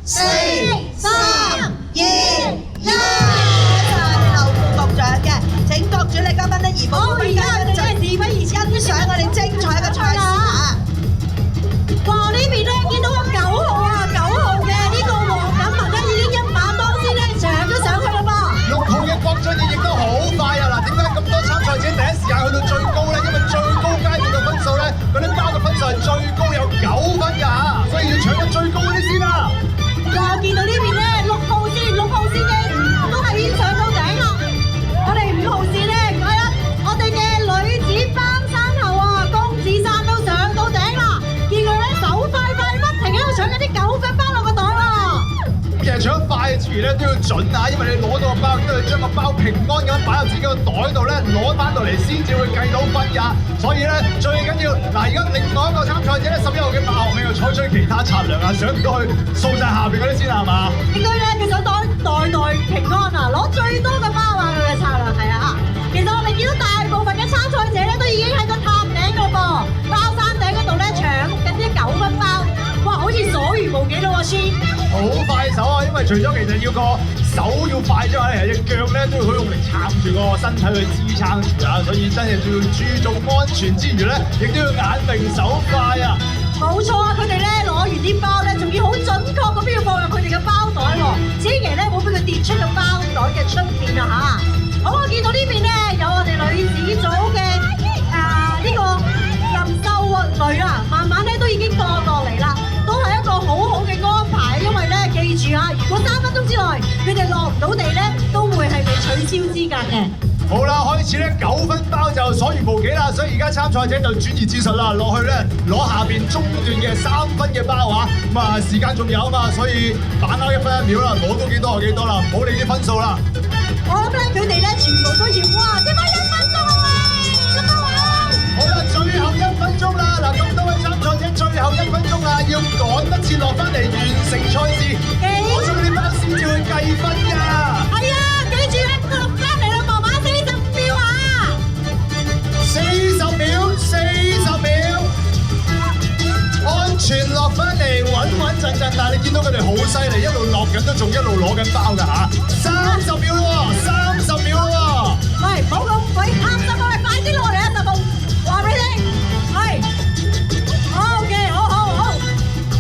4、3、2、1。後副局長嘅，請各主禮嘉賓咧移步到邊間就事不宜遲，欣賞我哋精彩嘅賽事啊！哇！呢邊咧見到個9號啊，9號嘅呢個黃錦文咧已經一馬當先咧搶咗上去啦噃。6號嘅郭俊義亦都好快啊！嗱，點解咁多參賽者第一時間去到最高咧？因為最高階段嘅分數咧，嗰啲包嘅分數係最高有9分㗎嚇，所以要搶緊最高嗰啲先啦。哇！見到呢邊咧6號線嘅都係已經上到頂啦。我哋5號線咧，係啦，我哋嘅女子班山後啊，公子山都上到頂啦。見佢咧手快不停喺度搶緊啲9分包落個袋喎。其實搶快之餘咧都要準啊，因為你攞到個包，都要將個包平安咁擺入自己個袋度咧，攞翻到嚟先至會計到分㗎。所以咧最緊要嗱，而家另外一個參賽者咧11號嘅馬學明又採取其他策略啊，想唔到去掃晒下邊嗰啲先係嘛？應該咧，佢想袋平安啊，攞最多嘅包啊！佢嘅策略係啊。其實我哋見到大部分嘅參賽者咧，都已經喺個塔頂嗰噃，包山頂嗰度咧搶緊啲9分包。哇！好似所餘無幾咯喎，先。好快手啊！因為除咗其實要個手要快之外咧，隻腳咧都要好用力撐住個身體去支撐住啊，所以真係要注重安全之餘咧，亦都要眼明手快啊！冇錯啊！佢哋咧攞完啲包咧，仲要好準確咁樣要放入佢哋嘅包袋喎，千祈咧唔好俾佢跌出個包袋嘅出邊啊嚇！好，我見到呢邊咧有我哋女子組嘅呢個林秀女啊，慢慢咧都已經降落嚟啦，都係一個好好嘅安排，因為咧記住啊，如果3分鐘之內佢哋落唔到地咧，都會係被取消資格嘅。好啦，開始咧9分包就所餘無幾啦，所以而家參賽者就轉移戰術啦，落去咧攞下邊中段嘅3分嘅包啊！咁啊時間仲有啊嘛，所以把握1分1秒啦，攞到幾多就幾多啦，唔好理啲分數啦。我諗咧佢哋咧全部都要哇，點解1分鐘啊喂？咁多位！好啦，最後1分鐘啦！嗱，咁多位參賽者最後1分鐘啊，要趕得切落翻嚟完成賽事，攞出嗰啲包先至會計分㗎。係啊，記住咧，落翻嚟啦，慢慢45秒啊！40秒，安全落翻嚟，穩陣陣。但係你見到佢哋好犀利，一路落緊都仲一路攞緊包㗎嚇。30秒咯喎，30秒咯喎。喂，唔好咁鬼貪心啊！快啲落嚟啊！10步，話俾你聽，係。OK，好。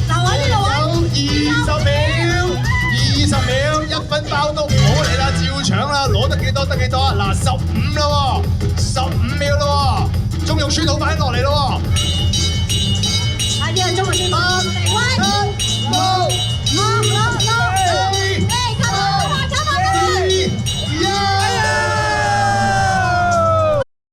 留喺呢度啊。有20秒，1分包都唔好嚟啦，照搶啦，攞得幾多得幾多啊！嗱，15啦喎，15秒啦喎，鐘玉川好快落嚟咯喎。